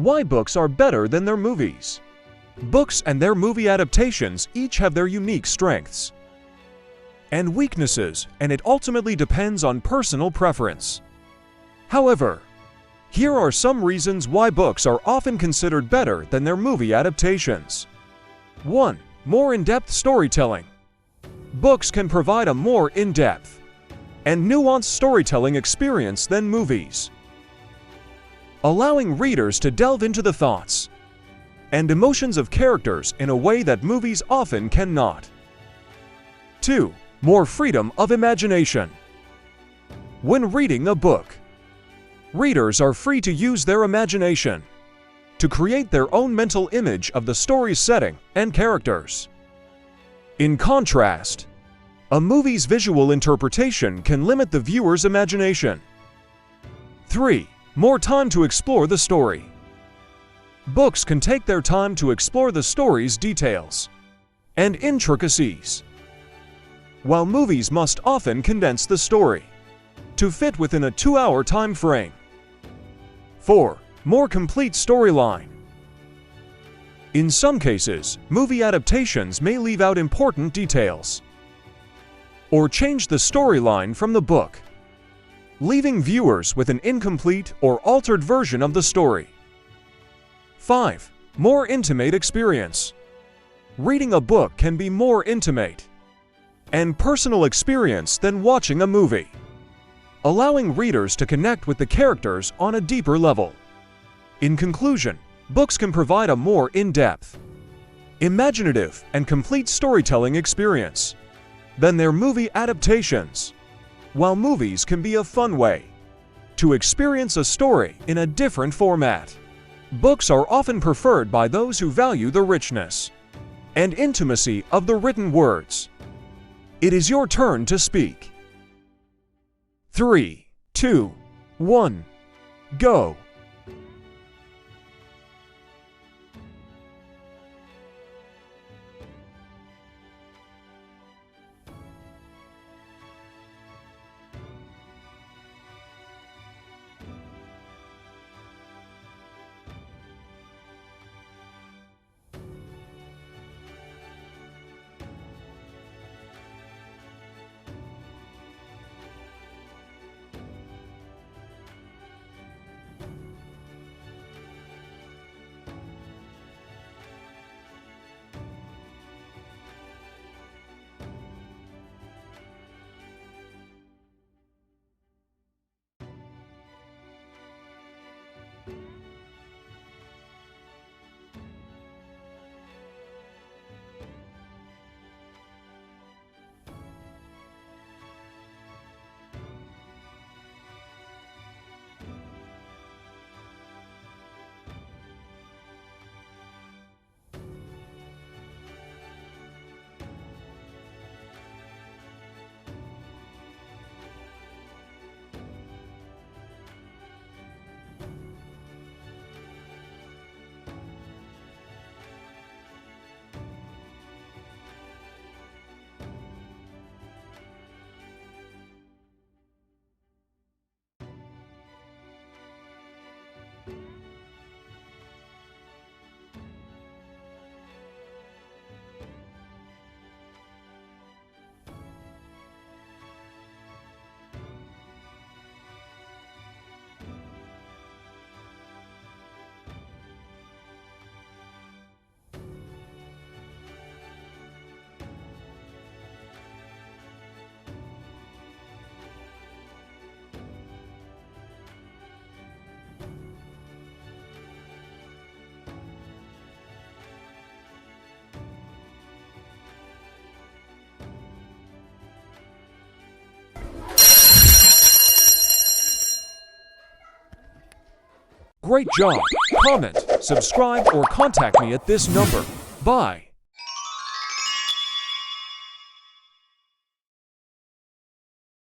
Why books are better than their movies. Books and their movie adaptations each have their unique strengths and weaknesses, and it ultimately depends on personal preference. However, here are some reasons why books are often considered better than their movie adaptations. 1. More in-depth storytelling. Books can provide a more in-depth and nuanced storytelling experience than movies, allowing readers to delve into the thoughts and emotions of characters in a way that movies often cannot. 2. More freedom of imagination. When reading a book, readers are free to use their imagination to create their own mental image of the story's setting and characters. In contrast, a movie's visual interpretation can limit the viewer's imagination. 3. More time to explore the story. Books can take their time to explore the story's details and intricacies, while movies must often condense the story to fit within a 2-hour time frame. 4. More complete storyline. In some cases, movie adaptations may leave out important details or change the storyline from the book, leaving viewers with an incomplete or altered version of the story. 5. More intimate experience. Reading a book can be more intimate and personal experience than watching a movie, allowing readers to connect with the characters on a deeper level. In conclusion, books can provide a more in-depth, imaginative, and complete storytelling experience than their movie adaptations, while movies can be a fun way to experience a story in a different format. Books are often preferred by those who value the richness and intimacy of the written words. It is your turn to speak. 3, 2, 1, go! Great job! Comment, subscribe, or contact me at this number. Bye!